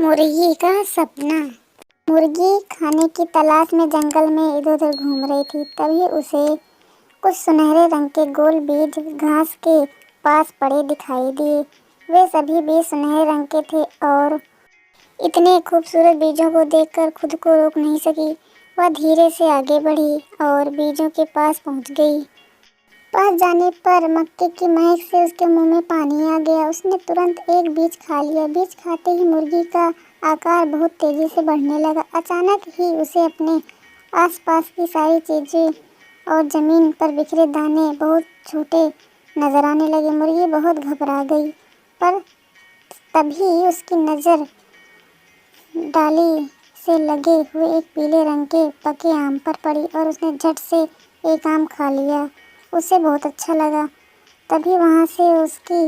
मुर्गी का सपना। मुर्गी खाने की तलाश में जंगल में इधर उधर घूम रही थी। तभी उसे कुछ सुनहरे रंग के गोल बीज घास के पास पड़े दिखाई दिए। वे सभी बीज सुनहरे रंग के थे और इतने खूबसूरत बीजों को देखकर खुद को रोक नहीं सकी। वह धीरे से आगे बढ़ी और बीजों के पास पहुंच गई। पास जाने पर मक्के की महक से उसके मुंह में पानी आ गया। उसने तुरंत एक बीज खा लिया। बीज खाते ही मुर्गी का आकार बहुत तेजी से बढ़ने लगा। अचानक ही उसे अपने आसपास की सारी चीजें और जमीन पर बिखरे दाने बहुत छोटे नजर आने लगे। मुर्गी बहुत घबरा गई, पर तभी उसकी नज़र डाली से लगे हुए एक पीले रंग के पके आम पर पड़ी और उसने झट से एक आम खा लिया। उसे बहुत अच्छा लगा। तभी वहाँ से उसकी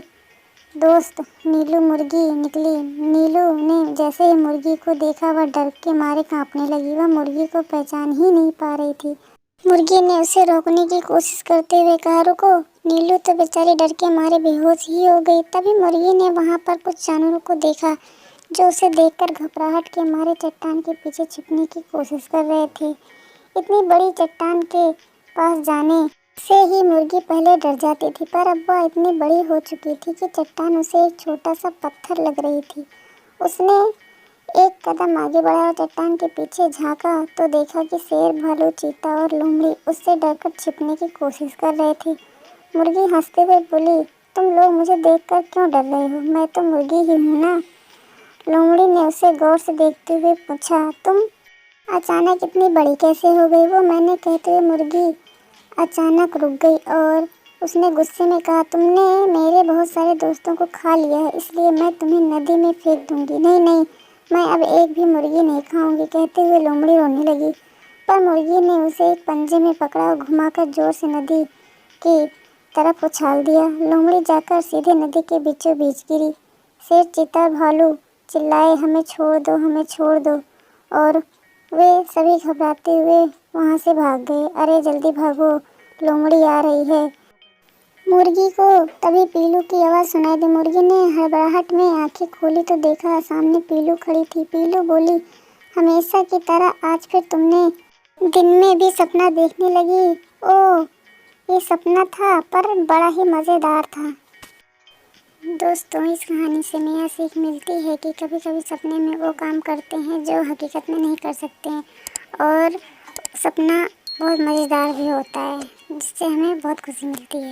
दोस्त नीलू मुर्गी निकली। नीलू ने जैसे ही मुर्गी को देखा वह डर के मारे कांपने लगी। वह मुर्गी को पहचान ही नहीं पा रही थी। मुर्गी ने उसे रोकने की कोशिश करते हुए कहा, रुको। नीलू तो बेचारी डर के मारे बेहोश ही हो गई। तभी मुर्गी ने वहाँ पर कुछ जानवरों को देखा जो उसे देखकर घबराहट के मारे चट्टान के पीछे छिपने की कोशिश कर रहे थे। इतनी बड़ी चट्टान के पास जाने से ही मुर्गी पहले डर जाती थी, पर अब वह इतनी बड़ी हो चुकी थी कि चट्टान उसे एक छोटा सा पत्थर लग रही थी। उसने एक कदम आगे बढ़ा और चट्टान के पीछे झांका तो देखा कि शेर, भालू, चीता और लोमड़ी उससे डरकर छिपने की कोशिश कर रहे थे। मुर्गी हंसते हुए बोली, तुम लोग मुझे देखकर क्यों डर रहे हो? मैं तो मुर्गी ही हूँ ना। लोमड़ी ने उसे गौर से देखते हुए पूछा, तुम अचानक इतनी बड़ी कैसे हो गई? वो मैंने कहते हुए मुर्गी अचानक रुक गई और उसने गुस्से में कहा, तुमने मेरे बहुत सारे दोस्तों को खा लिया है, इसलिए मैं तुम्हें नदी में फेंक दूंगी। नहीं नहीं, मैं अब एक भी मुर्गी नहीं खाऊंगी। कहते हुए लोमड़ी रोने लगी, पर मुर्गी ने उसे एक पंजे में पकड़ा और घुमाकर जोर से नदी की तरफ उछाल दिया। लोमड़ी जाकर सीधे नदी के बीचों बीच गिरी। शेर, चीता, भालू चिल्लाए, हमें छोड़ दो, हमें छोड़ दो, और वे सभी घबराते हुए वहाँ से भाग गए। अरे जल्दी भागो, लोमड़ी आ रही है। मुर्गी को तभी पीलू की आवाज़ सुनाई दी। मुर्गी ने हड़बड़ाहट में आंखें खोली तो देखा सामने पीलू खड़ी थी। पीलू बोली, हमेशा की तरह आज फिर तुमने दिन में भी सपना देखने लगी? ओह, ये सपना था, पर बड़ा ही मज़ेदार था। दोस्तों, इस कहानी से हमें यह सीख मिलती है कि कभी कभी सपने में वो काम करते हैं जो हकीकत में नहीं कर सकते हैं, और सपना बहुत मज़ेदार भी होता है जिससे हमें बहुत खुशी मिलती है।